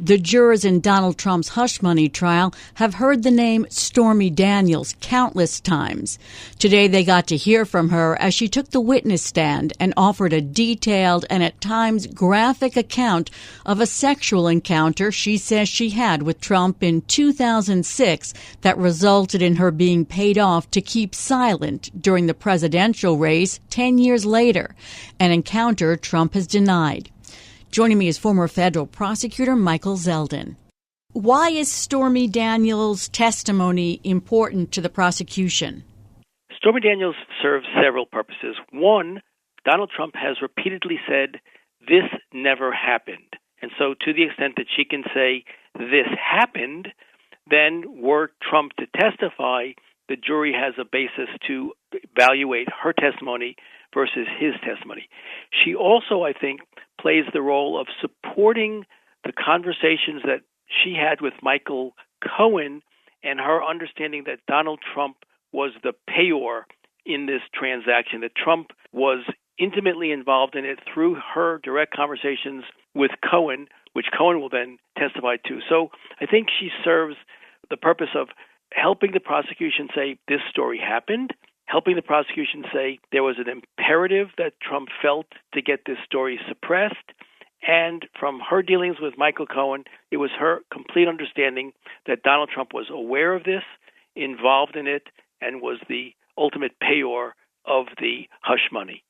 The jurors in Donald Trump's hush money trial have heard the name Stormy Daniels countless times. Today they got to hear from her as she took the witness stand and offered a detailed and at times graphic account of a sexual encounter she says she had with Trump in 2006 that resulted in her being paid off to keep silent during the presidential race 10 years later, an encounter Trump has denied. Joining me is former federal prosecutor Michael Zeldin. Why is Stormy Daniels' testimony important to the prosecution? Stormy Daniels serves several purposes. One, Donald Trump has repeatedly said, this never happened. And so to the extent that she can say this happened, then were Trump to testify, the jury has a basis to evaluate her testimony versus his testimony. She also, I think, plays the role of supporting the conversations that she had with Michael Cohen and her understanding that Donald Trump was the payor in this transaction, that Trump was intimately involved in it through her direct conversations with Cohen, which Cohen will then testify to. So I think she serves the purpose of helping the prosecution say this story happened, helping the prosecution say there was an imperative that Trump felt to get this story suppressed. And from her dealings with Michael Cohen, it was her complete understanding that Donald Trump was aware of this, involved in it, and was the ultimate payor of the hush money.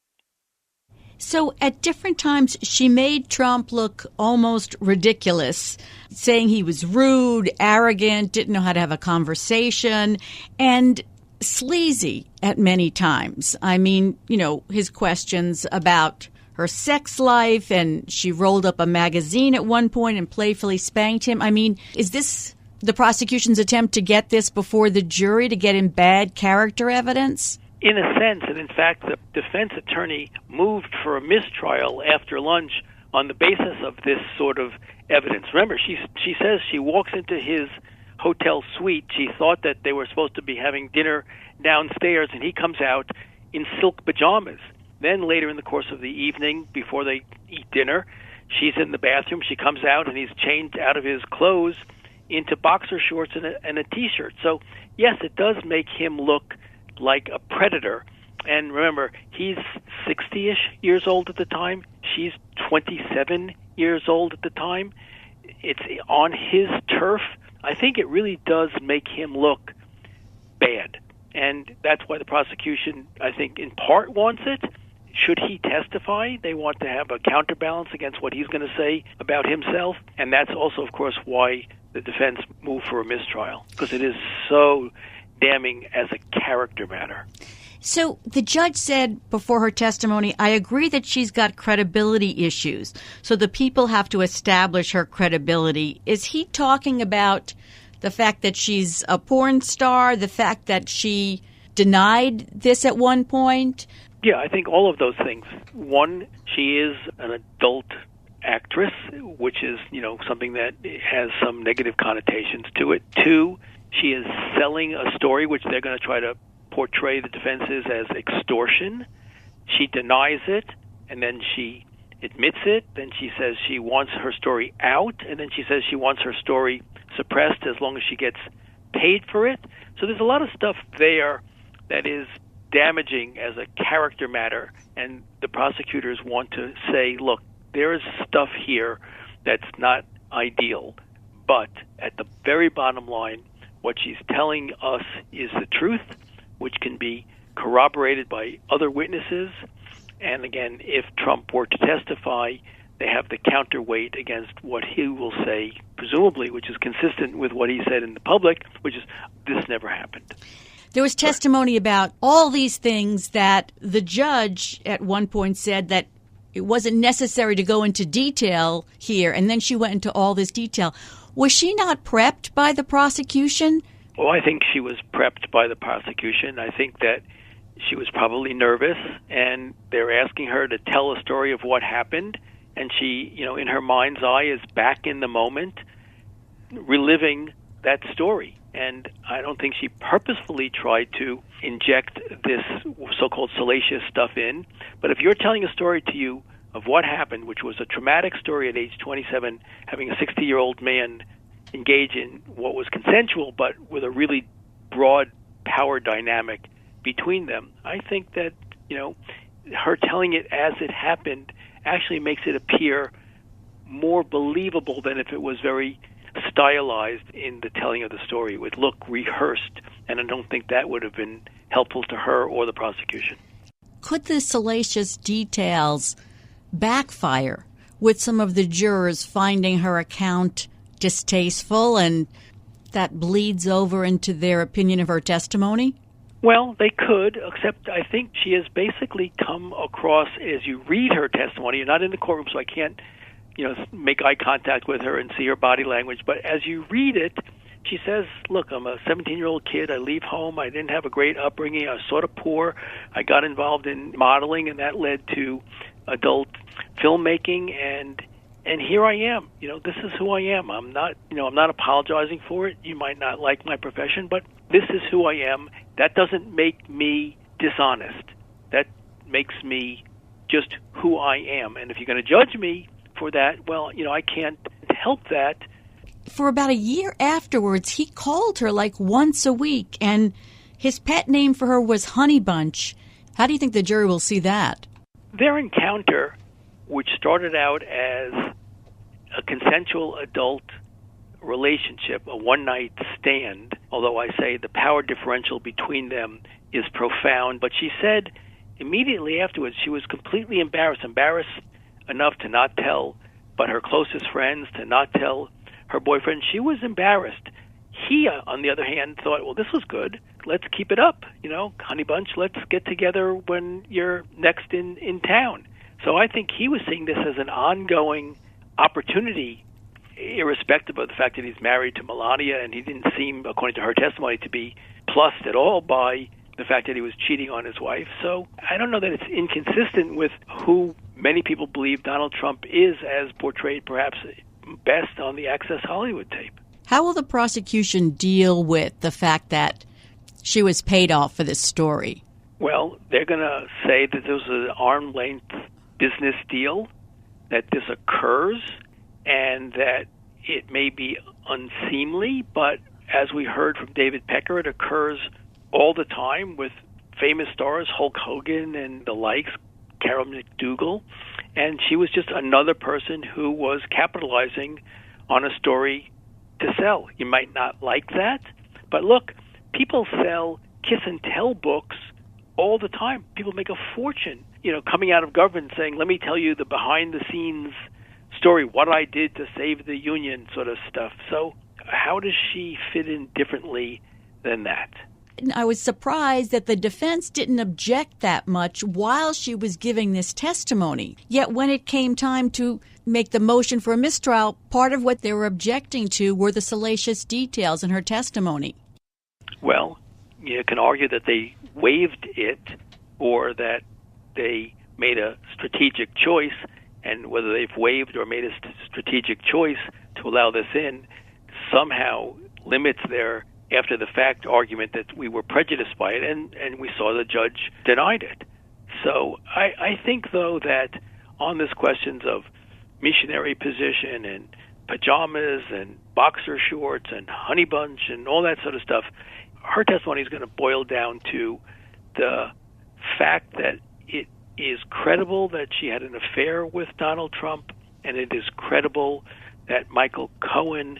So at different times, she made Trump look almost ridiculous, saying he was rude, arrogant, didn't know how to have a conversation, and sleazy at many times. I mean, his questions about her sex life, and she rolled up a magazine at one point and playfully spanked him. I mean, is this the prosecution's attempt to get this before the jury to get him bad character evidence? In a sense, and in fact, the defense attorney moved for a mistrial after lunch on the basis of this sort of evidence. Remember, she says she walks into his hotel suite. She thought that they were supposed to be having dinner downstairs, and he comes out in silk pajamas. Then later in the course of the evening, before they eat dinner, she's in the bathroom. She comes out, and he's changed out of his clothes into boxer shorts and a T-shirt. So, yes, it does make him look like a predator. And remember, he's 60-ish years old at the time. She's 27 years old at the time. It's on his turf. I think it really does make him look bad. And that's why the prosecution, I think, in part wants it. Should he testify, they want to have a counterbalance against what he's going to say about himself. And that's also, of course, why the defense moved for a mistrial, because it is so damning as a character matter. So the judge said before her testimony, I agree that she's got credibility issues. So the people have to establish her credibility. Is he talking about the fact that she's a porn star, the fact that she denied this at one point? Yeah, I think all of those things. One, she is an adult actress, which is, something that has some negative connotations to it. Two, she is selling a story which they're going to try to portray the defenses as extortion. She denies it, and then she admits it. Then she says she wants her story out, and then she says she wants her story suppressed as long as she gets paid for it. So there's a lot of stuff there that is damaging as a character matter, and the prosecutors want to say, look, there is stuff here that's not ideal, but at the very bottom line, what she's telling us is the truth, which can be corroborated by other witnesses. And again, if Trump were to testify, they have the counterweight against what he will say, presumably, which is consistent with what he said in the public, which is, this never happened. There was testimony about all these things that the judge at one point said that it wasn't necessary to go into detail here, and then she went into all this detail. Was she not prepped by the prosecution? Well, I think she was prepped by the prosecution. I think that she was probably nervous, and they're asking her to tell a story of what happened, and she, in her mind's eye, is back in the moment, reliving that story. And I don't think she purposefully tried to inject this so-called salacious stuff in. But if you're telling a story to you of what happened, which was a traumatic story at age 27, having a 60-year-old man engage in what was consensual, but with a really broad power dynamic between them. I think that, her telling it as it happened actually makes it appear more believable than if it was very stylized in the telling of the story. It would look rehearsed, and I don't think that would have been helpful to her or the prosecution. Could the salacious details backfire with some of the jurors finding her account distasteful and that bleeds over into their opinion of her testimony? Well, they could, except I think she has basically come across, as you read her testimony, you're not in the courtroom, so I can't, make eye contact with her and see her body language, but as you read it, she says, look, I'm a 17-year-old kid. I leave home. I didn't have a great upbringing. I was sort of poor. I got involved in modeling, and that led to adult filmmaking, and here I am. This is who I am. I'm not apologizing for it. You might not like my profession, but this is who I am. That doesn't make me dishonest. That makes me just who I am. And if you're going to judge me for that, well, I can't help that. For about a year afterwards, he called her like once a week, and his pet name for her was Honey Bunch. How do you think the jury will see that? Their encounter, which started out as a consensual adult relationship, a one-night stand, although I say the power differential between them is profound, but she said immediately afterwards she was completely embarrassed enough to not tell but her closest friends, to not tell her boyfriend. She was embarrassed. He, on the other hand, thought, well, this was good. Let's keep it up. Honey Bunch, let's get together when you're next in town. So I think he was seeing this as an ongoing opportunity, irrespective of the fact that he's married to Melania, and he didn't seem, according to her testimony, to be plussed at all by the fact that he was cheating on his wife. So I don't know that it's inconsistent with who many people believe Donald Trump is, as portrayed perhaps best on the Access Hollywood tape. How will the prosecution deal with the fact that she was paid off for this story? Well, they're going to say that there was an arm's-length business deal, that this occurs, and that it may be unseemly, but as we heard from David Pecker, it occurs all the time with famous stars, Hulk Hogan and the likes, Carol McDougall, and she was just another person who was capitalizing on a story to sell. You might not like that, but look, people sell kiss and tell books all the time. People make a fortune, coming out of government saying, let me tell you the behind-the-scenes story, what I did to save the union sort of stuff. So how does she fit in differently than that? I was surprised that the defense didn't object that much while she was giving this testimony. Yet when it came time to make the motion for a mistrial, part of what they were objecting to were the salacious details in her testimony. Well, you can argue that they waived it or that they made a strategic choice, and whether they've waived or made a strategic choice to allow this in somehow limits their after-the-fact argument that we were prejudiced by it, and we saw the judge denied it. So I think, though, that on this questions of missionary position and pajamas and boxer shorts and honey bunch and all that sort of stuff, her testimony is going to boil down to the fact that it is credible that she had an affair with Donald Trump, and it is credible that Michael Cohen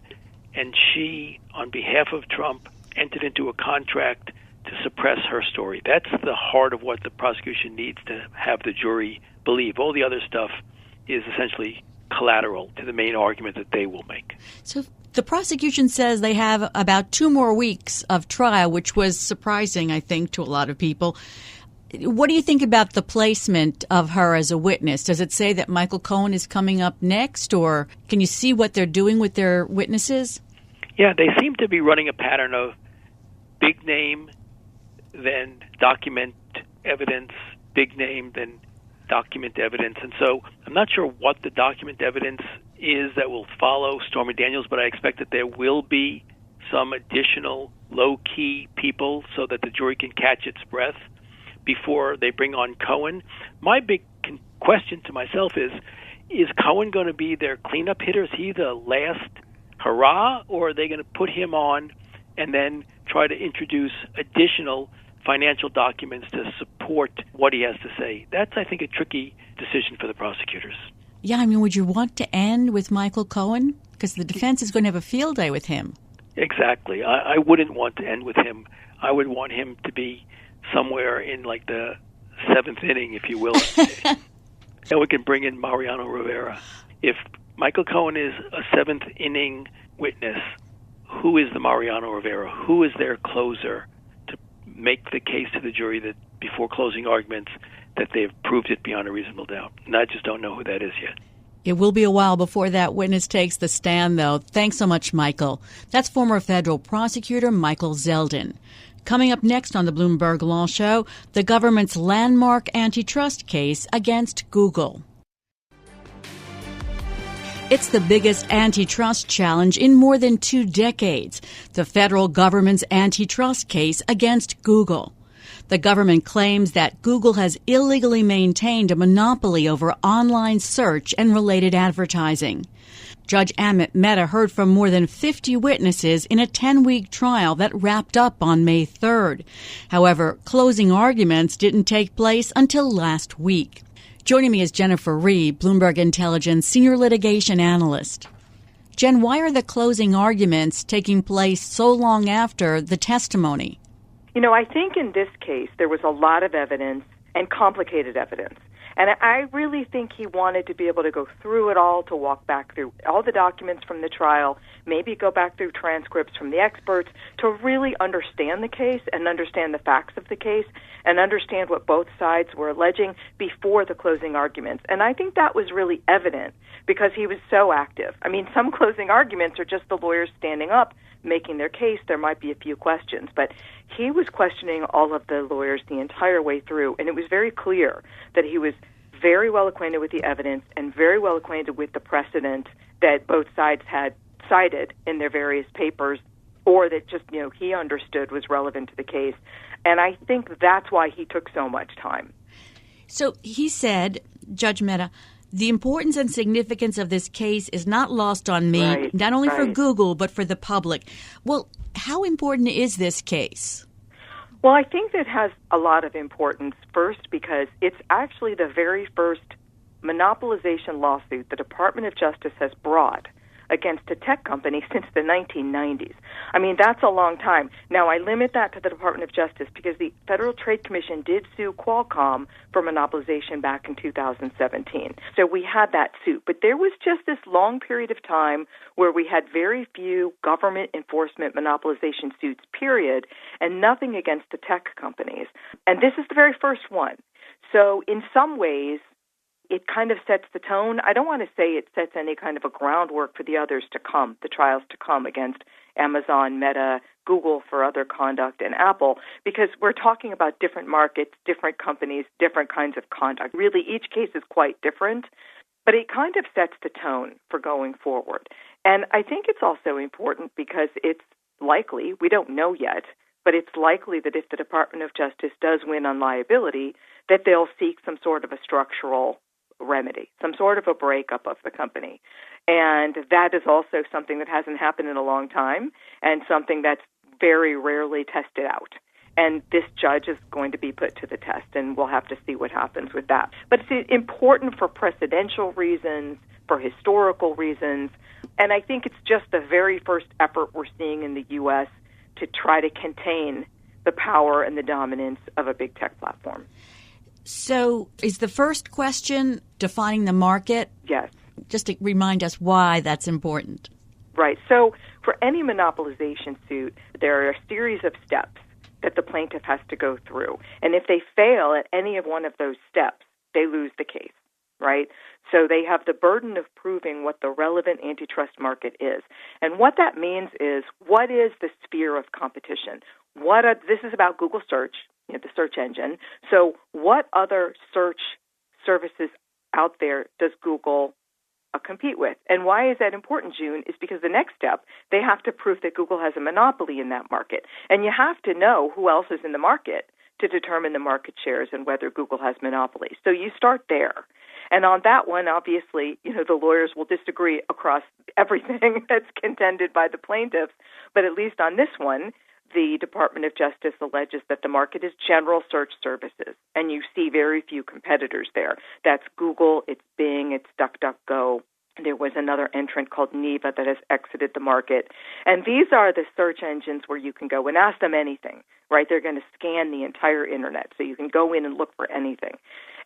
and she, on behalf of Trump, entered into a contract to suppress her story. That's the heart of what the prosecution needs to have the jury believe. All the other stuff is essentially collateral to the main argument that they will make. So the prosecution says they have about 2 more weeks of trial, which was surprising, I think, to a lot of people. What do you think about the placement of her as a witness? Does it say that Michael Cohen is coming up next, or can you see what they're doing with their witnesses? Yeah, they seem to be running a pattern of big name, then document evidence, big name, then document evidence. And so I'm not sure what the document evidence is that will follow Stormy Daniels, but I expect that there will be some additional low-key people so that the jury can catch its breath before they bring on Cohen. My big question question to myself is Cohen going to be their cleanup hitter? Is he the last hurrah, or are they going to put him on and then try to introduce additional financial documents to support what he has to say? That's, I think, a tricky decision for the prosecutors. Yeah, I mean, would you want to end with Michael Cohen? Because the defense is going to have a field day with him. Exactly. I wouldn't want to end with him. I would want him to be somewhere in like the seventh inning, if you will. And we can bring in Mariano Rivera. If Michael Cohen is a seventh inning witness, who is the Mariano Rivera? Who is their closer to make the case to the jury that before closing arguments that they've proved it beyond a reasonable doubt? And I just don't know who that is yet. It will be a while before that witness takes the stand, though. Thanks so much, Michael. That's former federal prosecutor Michael Zeldin. Coming up next on the Bloomberg Law Show, the government's landmark antitrust case against Google. It's the biggest antitrust challenge in more than 2 decades, the federal government's antitrust case against Google. The government claims that Google has illegally maintained a monopoly over online search and related advertising. Judge Amit Mehta heard from more than 50 witnesses in a 10-week trial that wrapped up on May 3rd. However, closing arguments didn't take place until last week. Joining me is Jennifer Rhee, Bloomberg Intelligence Senior Litigation Analyst. Jen, why are the closing arguments taking place so long after the testimony? You know, I think in this case there was a lot of evidence and complicated evidence. And I really think he wanted to be able to go through it all, to walk back through all the documents from the trial, maybe go back through transcripts from the experts to really understand the case and understand the facts of the case and understand what both sides were alleging before the closing arguments. And I think that was really evident because he was so active. I mean, some closing arguments are just the lawyers standing up, making their case. There might be a few questions, but he was questioning all of the lawyers the entire way through, and it was very clear that he was very well acquainted with the evidence and very well acquainted with the precedent that both sides had cited in their various papers, or that just, he understood was relevant to the case. And I think that's why he took so much time. So he said, Judge Mehta, the importance and significance of this case is not lost on me, not only for Google, but for the public. Well, how important is this case? Well, I think that has a lot of importance, first, because it's actually the very first monopolization lawsuit the Department of Justice has brought against a tech company since the 1990s. I mean, that's a long time. Now, I limit that to the Department of Justice because the Federal Trade Commission did sue Qualcomm for monopolization back in 2017. So we had that suit. But there was just this long period of time where we had very few government enforcement monopolization suits, period, and nothing against the tech companies. And this is the very first one. So in some ways, it kind of sets the tone. I don't want to say it sets any kind of a groundwork for the others to come, the trials to come against Amazon, Meta, Google for other conduct, and Apple, because we're talking about different markets, different companies, different kinds of conduct. Really, each case is quite different, but it kind of sets the tone for going forward. And I think it's also important because it's likely, we don't know yet, but it's likely that if the Department of Justice does win on liability, that they'll seek some sort of a structural remedy, some sort of a breakup of the company. And that is also something that hasn't happened in a long time and something that's very rarely tested out. And this judge is going to be put to the test, and we'll have to see what happens with that. But it's important for precedential reasons, for historical reasons, and I think it's just the very first effort we're seeing in the U.S. to try to contain the power and the dominance of a big tech platform. So is the first question defining the market? Yes. Just to remind us why that's important. Right. So for any monopolization suit, there are a series of steps that the plaintiff has to go through. And if they fail at any of one of those steps, they lose the case, right? So they have the burden of proving what the relevant antitrust market is. And what that means is, what is the sphere of competition? This is about Google Search, the search engine. So what other search services out there does Google compete with? And why is that important, June? Is because the next step, they have to prove that Google has a monopoly in that market. And you have to know who else is in the market to determine the market shares and whether Google has monopolies. So you start there. And on that one, obviously, the lawyers will disagree across everything that's contended by the plaintiffs. But at least on this one, the Department of Justice alleges that the market is general search services, and you see very few competitors there. That's Google, it's Bing, it's DuckDuckGo. There was another entrant called Neva that has exited the market. And these are the search engines where you can go and ask them anything, right? They're going to scan the entire Internet, so you can go in and look for anything.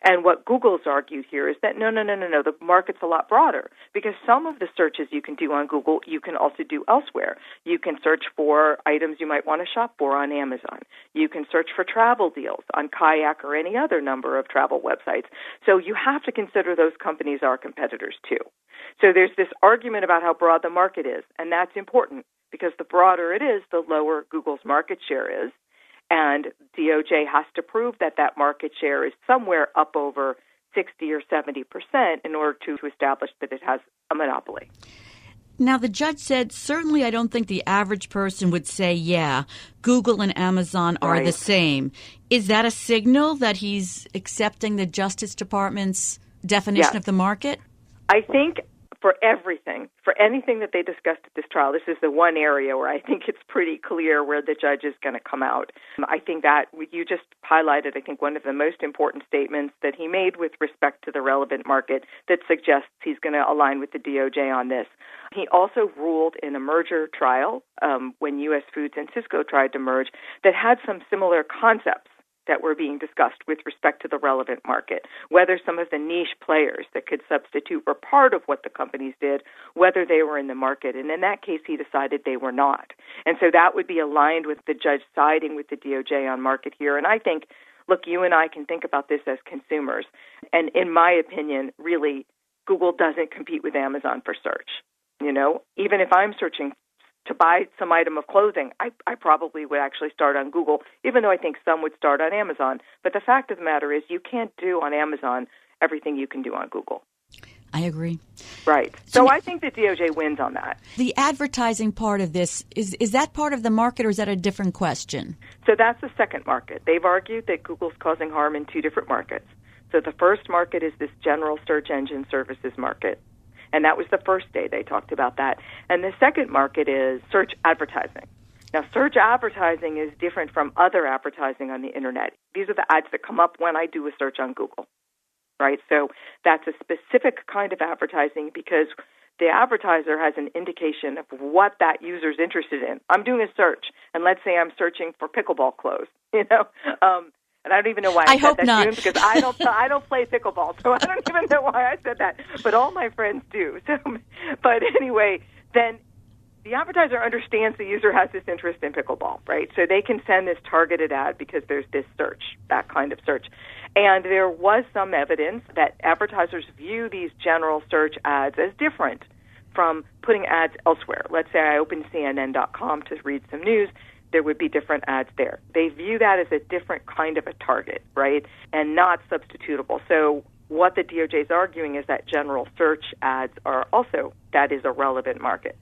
And what Google's argued here is that no, the market's a lot broader, because some of the searches you can do on Google, you can also do elsewhere. You can search for items you might want to shop for on Amazon. You can search for travel deals on Kayak or any other number of travel websites. So you have to consider those companies are competitors too. So there's this argument about how broad the market is, and that's important because the broader it is, the lower Google's market share is. And DOJ has to prove that that market share is somewhere up over 60 or 70% in order to establish that it has a monopoly. Now, the judge said, certainly I don't think the average person would say, yeah, Google and Amazon are the same. Is that a signal that he's accepting the Justice Department's definition of the market? I think for anything that they discussed at this trial, this is the one area where I think it's pretty clear where the judge is going to come out. I think that you just highlighted, one of the most important statements that he made with respect to the relevant market that suggests he's going to align with the DOJ on this. He also ruled in a merger trial when U.S. Foods and Cisco tried to merge that had some similar concepts that were being discussed with respect to the relevant market, whether some of the niche players that could substitute were part of what the companies did, whether they were in the market. And in that case, he decided they were not. And so that would be aligned with the judge siding with the DOJ on market here. And I think, look, you and I can think about this as consumers. And in my opinion, really, Google doesn't compete with Amazon for search. Even if I'm searching to buy some item of clothing, I probably would actually start on Google, even though I think some would start on Amazon. But the fact of the matter is you can't do on Amazon everything you can do on Google. I agree. Right. So I think the DOJ wins on that. The advertising part of this, is that part of the market or is that a different question? So that's the second market. They've argued that Google's causing harm in two different markets. So the first market is this general search engine services market. And that was the first day they talked about that. And the second market is search advertising. Now, search advertising is different from other advertising on the Internet. These are the ads that come up when I do a search on Google, right? So that's a specific kind of advertising because the advertiser has an indication of what that user's interested in. I'm doing a search, and let's say I'm searching for pickleball clothes, and I don't even know why I said that, not. June, because I don't play pickleball, so I don't even know why I said that. But all my friends do. So, but anyway, then the advertiser understands the user has this interest in pickleball, right? So they can send this targeted ad because there's this search, that kind of search. And there was some evidence that advertisers view these general search ads as different from putting ads elsewhere. Let's say I open CNN.com to read some news. There would be different ads there. They view that as a different kind of a target, right, and not substitutable. So what the DOJ is arguing is that general search ads are also, that is a relevant market.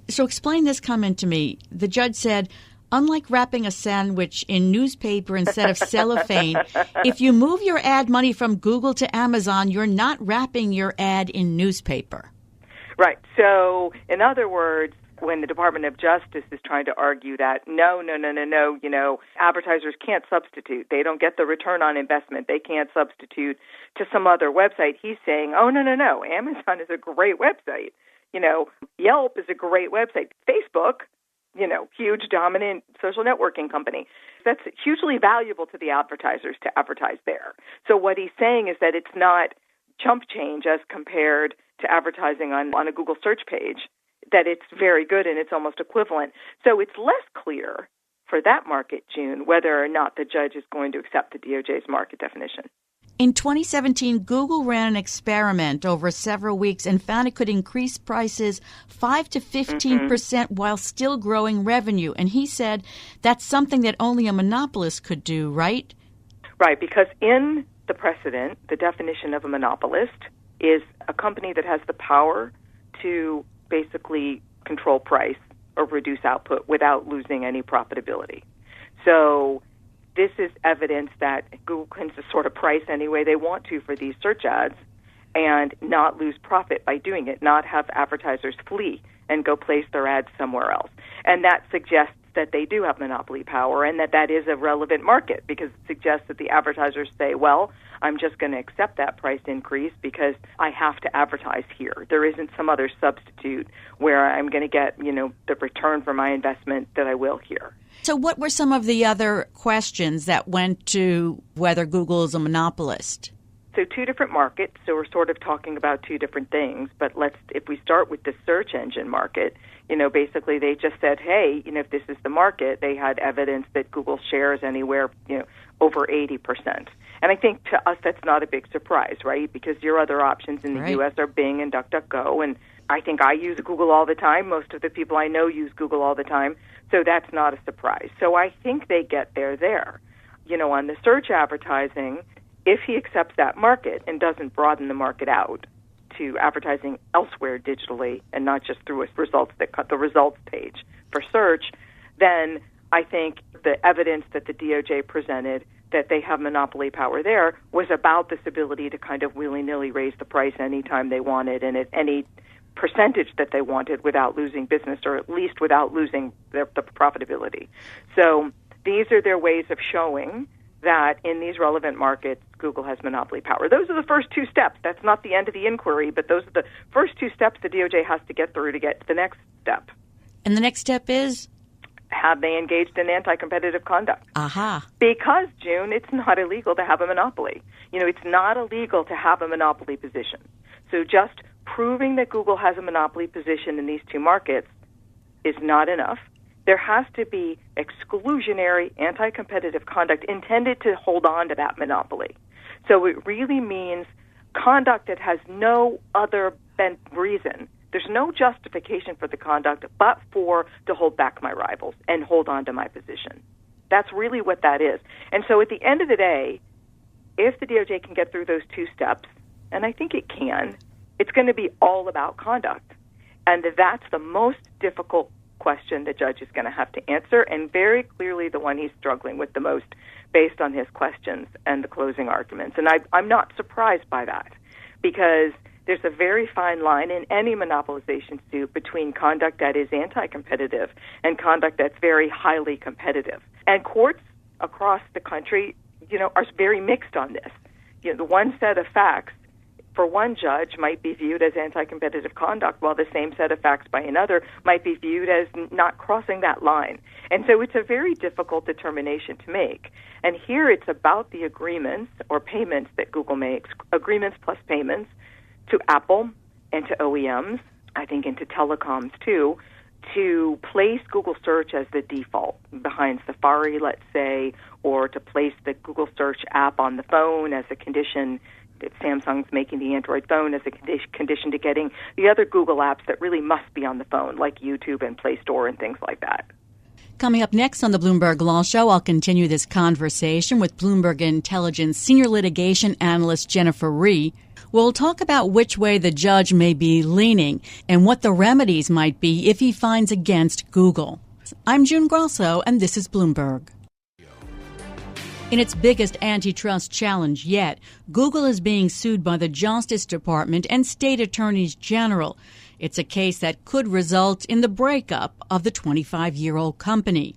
So explain this comment to me. The judge said, unlike wrapping a sandwich in newspaper instead of cellophane, if you move your ad money from Google to Amazon, you're not wrapping your ad in newspaper. Right. So in other words, when the Department of Justice is trying to argue that, no, advertisers can't substitute. They don't get the return on investment. They can't substitute to some other website. He's saying, oh, no. Amazon is a great website. Yelp is a great website. Facebook, huge dominant social networking company. That's hugely valuable to the advertisers to advertise there. So what he's saying is that it's not chump change as compared to advertising on a Google search page, that it's very good and it's almost equivalent. So it's less clear for that market, June, whether or not the judge is going to accept the DOJ's market definition. In 2017, Google ran an experiment over several weeks and found it could increase prices 5 to 15% while still growing revenue. And he said that's something that only a monopolist could do, right? Right, because in the precedent, the definition of a monopolist is a company that has the power to basically control price or reduce output without losing any profitability. So this is evidence that Google can just sort of price any way they want to for these search ads and not lose profit by doing it, not have advertisers flee and go place their ads somewhere else. And that suggests that they do have monopoly power and that is a relevant market, because it suggests that the advertisers say, well, I'm just going to accept that price increase because I have to advertise here. There isn't some other substitute where I'm going to get, the return for my investment that I will here. So what were some of the other questions that went to whether Google is a monopolist? So two different markets, so we're sort of talking about two different things, but if we start with the search engine market, basically they just said, hey, if this is the market, they had evidence that Google shares anywhere, over 80%. And I think to us that's not a big surprise, right? Because your other options in the U.S. are Bing and DuckDuckGo, and I think I use Google all the time. Most of the people I know use Google all the time, so that's not a surprise. So I think they get there. On the search advertising, if he accepts that market and doesn't broaden the market out to advertising elsewhere digitally and not just through the results page for search, then I think the evidence that the DOJ presented that they have monopoly power there was about this ability to kind of willy-nilly raise the price anytime they wanted and at any percentage that they wanted without losing business, or at least without losing the profitability. So these are their ways of showing that in these relevant markets, Google has monopoly power. Those are the first two steps. That's not the end of the inquiry, but those are the first two steps the DOJ has to get through to get to the next step. And the next step is? Have they engaged in anti-competitive conduct? Aha. Because, June, it's not illegal to have a monopoly. It's not illegal to have a monopoly position. So just proving that Google has a monopoly position in these two markets is not enough. There has to be exclusionary anti-competitive conduct intended to hold on to that monopoly. So it really means conduct that has no other reason. There's no justification for the conduct but to hold back my rivals and hold on to my position. That's really what that is. And so at the end of the day, if the DOJ can get through those two steps, and I think it can, it's going to be all about conduct. And that's the most difficult question the judge is going to have to answer, and very clearly the one he's struggling with the most based on his questions and the closing arguments. And I'm not surprised by that, because there's a very fine line in any monopolization suit between conduct that is anti-competitive and conduct that's very highly competitive. And courts across the country, are very mixed on this. The one set of facts for one judge might be viewed as anti-competitive conduct, while the same set of facts by another might be viewed as not crossing that line. And so it's a very difficult determination to make. And here it's about the agreements or payments that Google makes, agreements plus payments to Apple and to OEMs, I think into telecoms too, to place Google search as the default behind Safari, let's say, or to place the Google search app on the phone as a condition that Samsung's making the Android phone as a condition to getting the other Google apps that really must be on the phone, like YouTube and Play Store and things like that. Coming up next on the Bloomberg Law Show, I'll continue this conversation with Bloomberg Intelligence senior litigation analyst Jennifer Rhee. We'll talk about which way the judge may be leaning and what the remedies might be if he finds against Google. I'm June Grasso, and this is Bloomberg. In its biggest antitrust challenge yet, Google is being sued by the Justice Department and state attorneys general. It's a case that could result in the breakup of the 25-year-old company.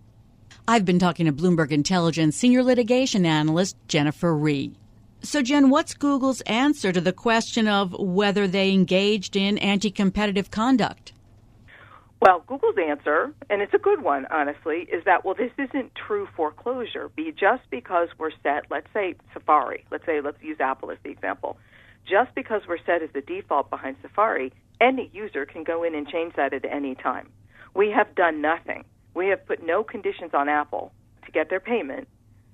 I've been talking to Bloomberg Intelligence senior litigation analyst Jennifer Rhee. So, Jen, what's Google's answer to the question of whether they engaged in anti-competitive conduct? Well, Google's answer, and it's a good one, honestly, is that, this isn't true foreclosure. Just because we're set, let's say Safari, let's use Apple as the example. Just because we're set as the default behind Safari, any user can go in and change that at any time. We have done nothing. We have put no conditions on Apple to get their payment,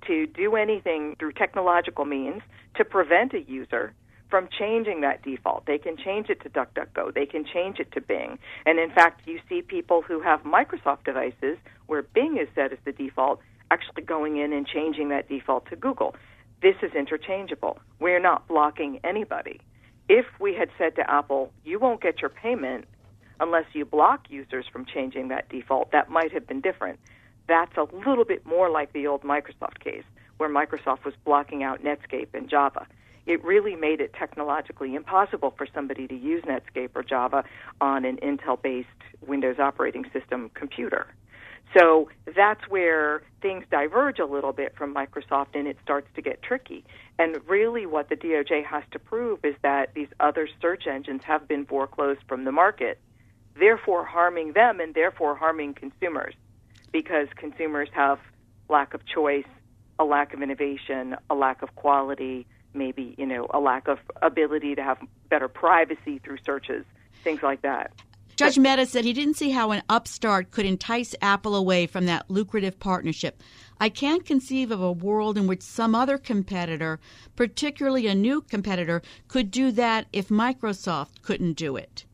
to do anything through technological means to prevent a user from changing that default. They can change it to DuckDuckGo. They can change it to Bing. And in fact, you see people who have Microsoft devices where Bing is set as the default actually going in and changing that default to Google. This is interchangeable. We're not blocking anybody. If we had said to Apple, you won't get your payment unless you block users from changing that default, that might have been different. that's a little bit more like the old Microsoft case, where Microsoft was blocking out Netscape and Java. It really made it technologically impossible for somebody to use Netscape or Java on an Intel-based Windows operating system computer. So that's where things diverge a little bit from Microsoft, and it starts to get tricky. And really what the DOJ has to prove is that these other search engines have been foreclosed from the market, therefore harming them and therefore harming consumers, because consumers have lack of choice, a lack of innovation, a lack of quality, maybe, a lack of ability to have better privacy through searches, things like that. Judge Mehta said he didn't see how an upstart could entice Apple away from that lucrative partnership. I can't conceive of a world in which some other competitor, particularly a new competitor, could do that if Microsoft couldn't do it.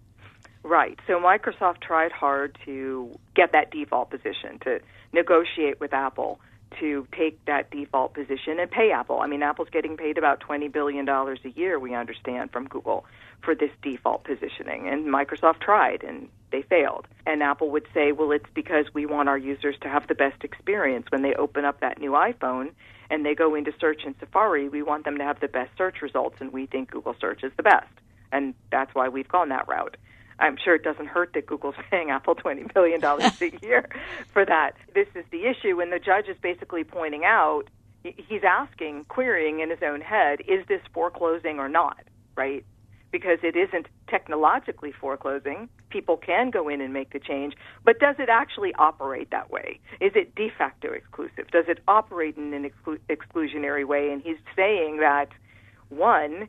Right. So Microsoft tried hard to get that default position, to negotiate with Apple to take that default position and pay Apple. I mean, Apple's getting paid about $20 billion a year, we understand, from Google for this default positioning. And Microsoft tried, and they failed. And Apple would say, well, it's because we want our users to have the best experience when they open up that new iPhone and they go into search in Safari. We want them to have the best search results, and we think Google search is the best. And that's why we've gone that route. I'm sure it doesn't hurt that Google's paying Apple $20 billion a year for that. This is the issue, and the judge is basically pointing out, he's asking, querying in his own head, is this foreclosing or not, right? Because it isn't technologically foreclosing. People can go in and make the change, but does it actually operate that way? Is it de facto exclusive? Does it operate in an exclusionary way? And he's saying that, one,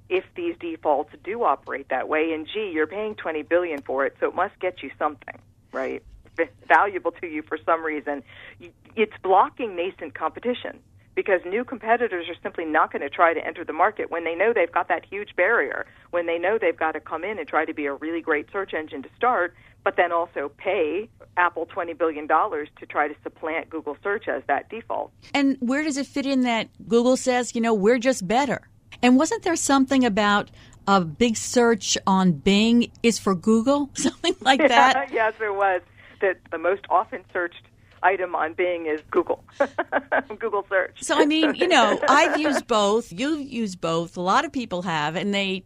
if these defaults do operate that way, and gee, you're paying $20 billion for it, so it must get you something, right? Valuable to you for some reason. It's blocking nascent competition because new competitors are simply not going to try to enter the market when they know they've got that huge barrier, when they know they've got to come in and try to be a really great search engine to start, but then also pay Apple $20 billion to try to supplant Google search as that default. And where does it fit in that Google says, we're just better? And wasn't there something about a big search on Bing is for Google, something like that? Yes, there was. That the most often searched item on Bing is Google, Google search. So, I mean, I've used both. You've used both. A lot of people have, and they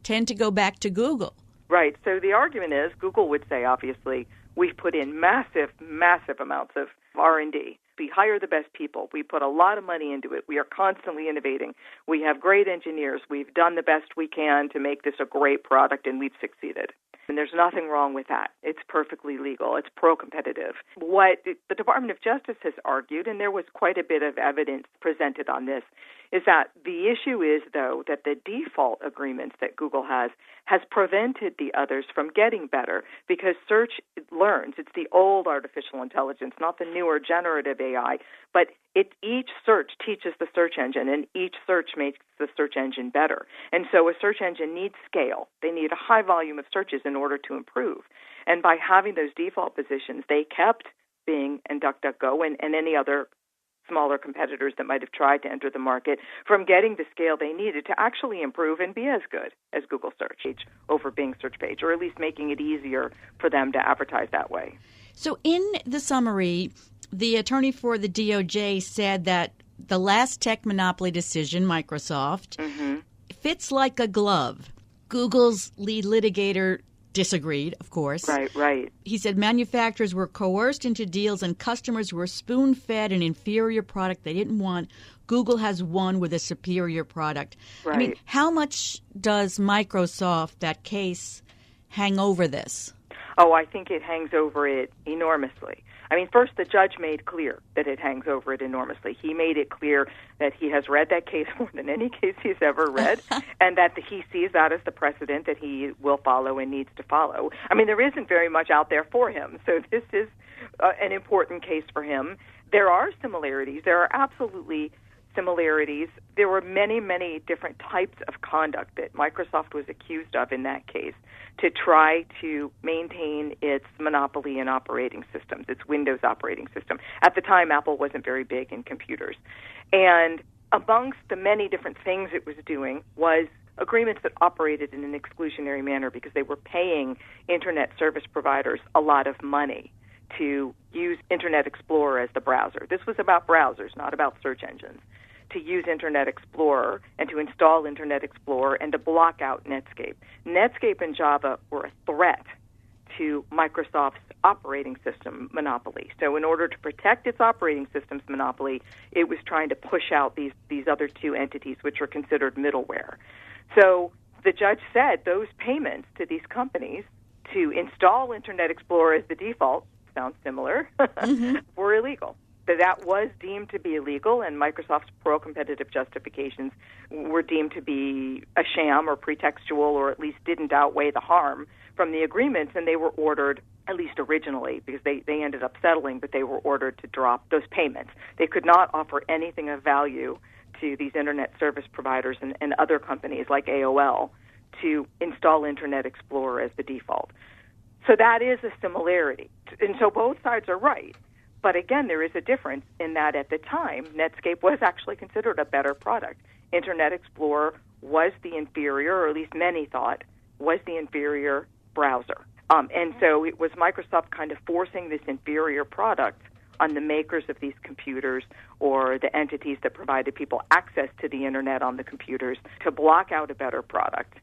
tend to go back to Google. Right. So the argument is Google would say, obviously, we've put in massive, massive amounts of R&D. We hire the best people. We put a lot of money into it. We are constantly innovating. We have great engineers. We've done the best we can to make this a great product, and we've succeeded. And there's nothing wrong with that. It's perfectly legal. It's pro-competitive. What the Department of Justice has argued, and there was quite a bit of evidence presented on this, is that the issue is, though, that the default agreements that Google has prevented the others from getting better because search learns. It's the old artificial intelligence, not the newer generative AI, but each search teaches the search engine, and each search makes the search engine better. And so a search engine needs scale. They need a high volume of searches in order to improve. And by having those default positions, they kept Bing and DuckDuckGo and any other smaller competitors that might have tried to enter the market from getting the scale they needed to actually improve and be as good as Google search page over Bing search page, or at least making it easier for them to advertise that way. So in the summary, the attorney for the DOJ said that the last tech monopoly decision, Microsoft, fits like a glove. Google's lead litigator disagreed, of course. Right. He said manufacturers were coerced into deals and customers were spoon-fed an inferior product they didn't want. Google has won with a superior product. Right. I mean, how much does Microsoft, that case, hang over this? Oh, I think it hangs over it enormously. I mean, first, the judge made clear that it hangs over it enormously. He made it clear that he has read that case more than any case he's ever read, and that he sees that as the precedent that he will follow and needs to follow. I mean, there isn't very much out there for him, so this is an important case for him. There are similarities. There are absolutely similarities. There were many, many different types of conduct that Microsoft was accused of in that case to try to maintain its monopoly in operating systems, its Windows operating system. At the time, Apple wasn't very big in computers. And amongst the many different things it was doing was agreements that operated in an exclusionary manner because they were paying Internet service providers a lot of money to use Internet Explorer as the browser. This was about browsers, not about search engines. To use Internet Explorer and to install Internet Explorer and to block out Netscape. Netscape and Java were a threat to Microsoft's operating system monopoly. So in order to protect its operating system's monopoly, it was trying to push out these other two entities, which are considered middleware. So the judge said those payments to these companies to install Internet Explorer as the default, sounds similar, were illegal. That was deemed to be illegal, and Microsoft's pro-competitive justifications were deemed to be a sham or pretextual, or at least didn't outweigh the harm from the agreements, and they were ordered, at least originally, because they ended up settling, but they were ordered to drop those payments. They could not offer anything of value to these Internet service providers and other companies like AOL to install Internet Explorer as the default. So that is a similarity. And so both sides are right. But again, there is a difference in that at the time, Netscape was actually considered a better product. Internet Explorer was the inferior, or at least many thought, was the inferior browser. And so it was Microsoft kind of forcing this inferior product on the makers of these computers or the entities that provided people access to the Internet on the computers to block out a better product.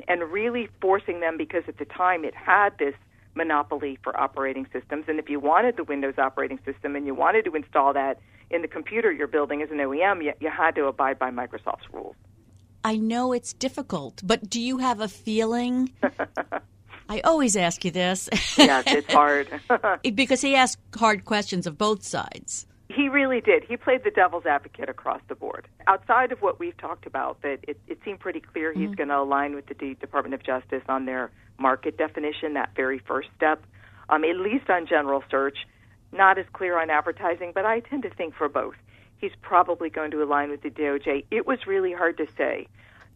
And really forcing them, because at the time it had this monopoly for operating systems, and if you wanted the Windows operating system and you wanted to install that in the computer you're building as an OEM, you had to abide by Microsoft's rules. I know it's difficult, but do you have a feeling? I always ask you this. Yes, it's hard. Because he asked hard questions of both sides. He really did. He played the devil's advocate across the board. Outside of what we've talked about, that it seemed pretty clear he's going to align with the Department of Justice on their market definition, that very first step, at least on general search. Not as clear on advertising, but I tend to think for both. He's probably going to align with the DOJ. It was really hard to say.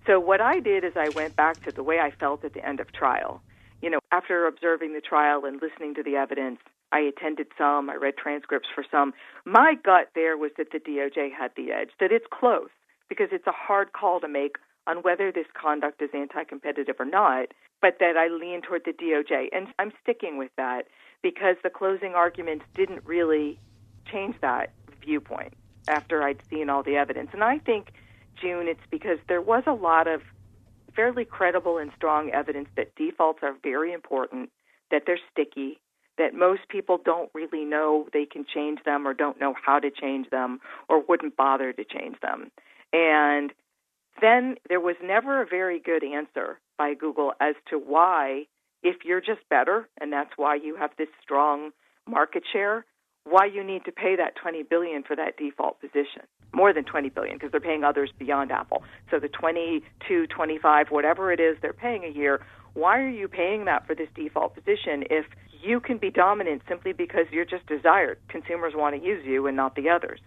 So what I did is I went back to the way I felt at the end of trial. You know, after observing the trial and listening to the evidence, I attended some, I read transcripts for some. My gut there was that the DOJ had the edge, that it's close, because it's a hard call to make on whether this conduct is anti-competitive or not, but that I lean toward the DOJ. And I'm sticking with that because the closing arguments didn't really change that viewpoint after I'd seen all the evidence. And I think, June, it's because there was a lot of fairly credible and strong evidence that defaults are very important, that they're sticky, that most people don't really know they can change them or don't know how to change them or wouldn't bother to change them. And then there was never a very good answer by Google as to why, if you're just better, and that's why you have this strong market share, why you need to pay that $20 billion for that default position. More than $20 billion, because they're paying others beyond Apple. So the 22, 25, whatever it is they're paying a year, why are you paying that for this default position if you can be dominant simply because you're just desired? Consumers want to use you and not the others.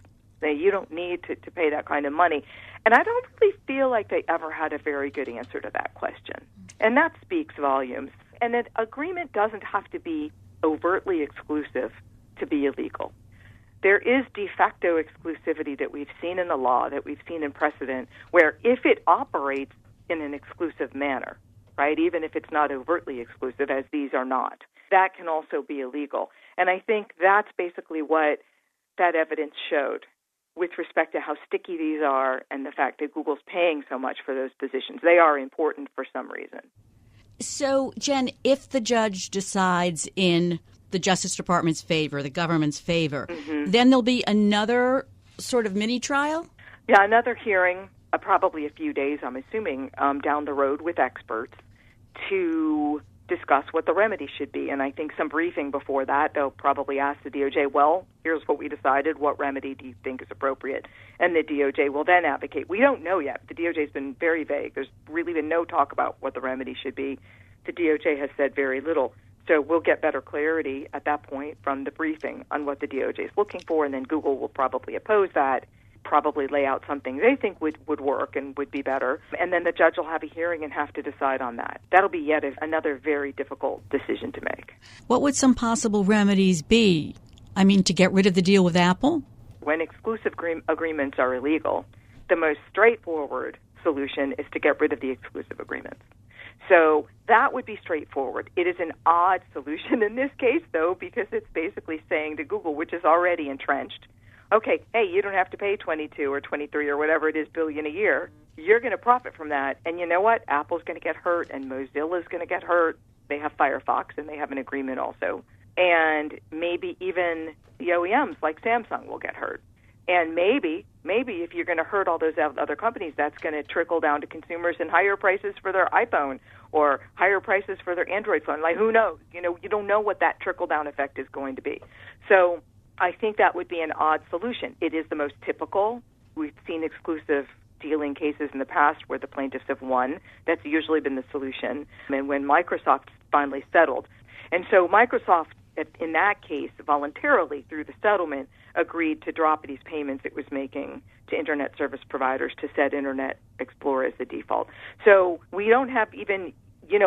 You don't need to pay that kind of money. And I don't really feel like they ever had a very good answer to that question. And that speaks volumes. And an agreement doesn't have to be overtly exclusive to be illegal. There is de facto exclusivity that we've seen in the law, that we've seen in precedent, where if it operates in an exclusive manner, right, even if it's not overtly exclusive, as these are not, that can also be illegal. And I think that's basically what that evidence showed with respect to how sticky these are and the fact that Google's paying so much for those positions. They are important for some reason. So, Jen, if the judge decides in the Justice Department's favor, the government's favor, then there'll be another sort of mini-trial? Yeah, another hearing, probably a few days, I'm assuming, down the road with experts to discuss what the remedy should be. And I think some briefing before that, they'll probably ask the DOJ, well, here's what we decided. What remedy do you think is appropriate? And the DOJ will then advocate. We don't know yet. The DOJ's been very vague. There's really been no talk about what the remedy should be. The DOJ has said very little. So we'll get better clarity at that point from the briefing on what the DOJ is looking for, and then Google will probably oppose that, probably lay out something they think would work and would be better, and then the judge will have a hearing and have to decide on that. That'll be yet another very difficult decision to make. What would some possible remedies be? I mean, to get rid of the deal with Apple? When exclusive agreements are illegal, the most straightforward solution is to get rid of the exclusive agreements. So that would be straightforward. It is an odd solution in this case, though, because it's basically saying to Google, which is already entrenched, okay, hey, you don't have to pay 22 or 23 or whatever it is billion a year. You're going to profit from that. And you know what? Apple's going to get hurt and Mozilla's going to get hurt. They have Firefox and they have an agreement also. And maybe even the OEMs like Samsung will get hurt. And maybe if you're going to hurt all those other companies, that's going to trickle down to consumers in higher prices for their iPhone or higher prices for their Android phone. Like, who knows? You don't know what that trickle-down effect is going to be. So I think that would be an odd solution. It is the most typical. We've seen exclusive dealing cases in the past where the plaintiffs have won. That's usually been the solution. And when Microsoft finally settled. And so Microsoft, in that case, voluntarily, through the settlement, agreed to drop these payments it was making to Internet service providers to set Internet Explorer as the default. So we don't have even,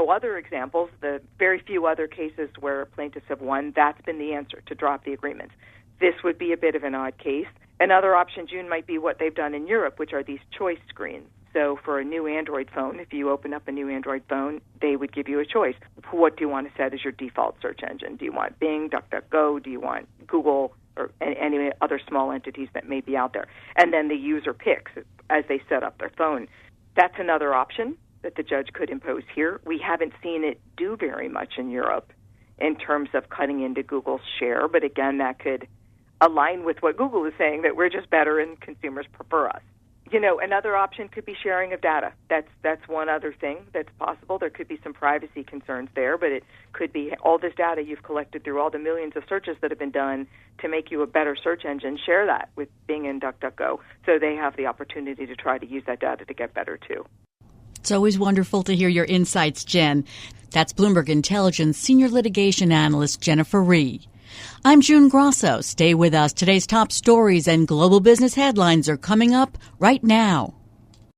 other examples, the very few other cases where plaintiffs have won. That's been the answer, to drop the agreements. This would be a bit of an odd case. Another option, June, might be what they've done in Europe, which are these choice screens. So for a new Android phone, if you open up a new Android phone, they would give you a choice. What do you want to set as your default search engine? Do you want Bing, DuckDuckGo? Do you want Google or any other small entities that may be out there? And then the user picks as they set up their phone. That's another option that the judge could impose here. We haven't seen it do very much in Europe in terms of cutting into Google's share, but again, that could align with what Google is saying, that we're just better and consumers prefer us. Another option could be sharing of data. That's one other thing that's possible. There could be some privacy concerns there, but it could be all this data you've collected through all the millions of searches that have been done to make you a better search engine. Share that with Bing and DuckDuckGo so they have the opportunity to try to use that data to get better too. It's always wonderful to hear your insights, Jen. That's Bloomberg Intelligence Senior Litigation Analyst Jennifer Rhee. I'm June Grasso. Stay with us. Today's top stories and global business headlines are coming up right now.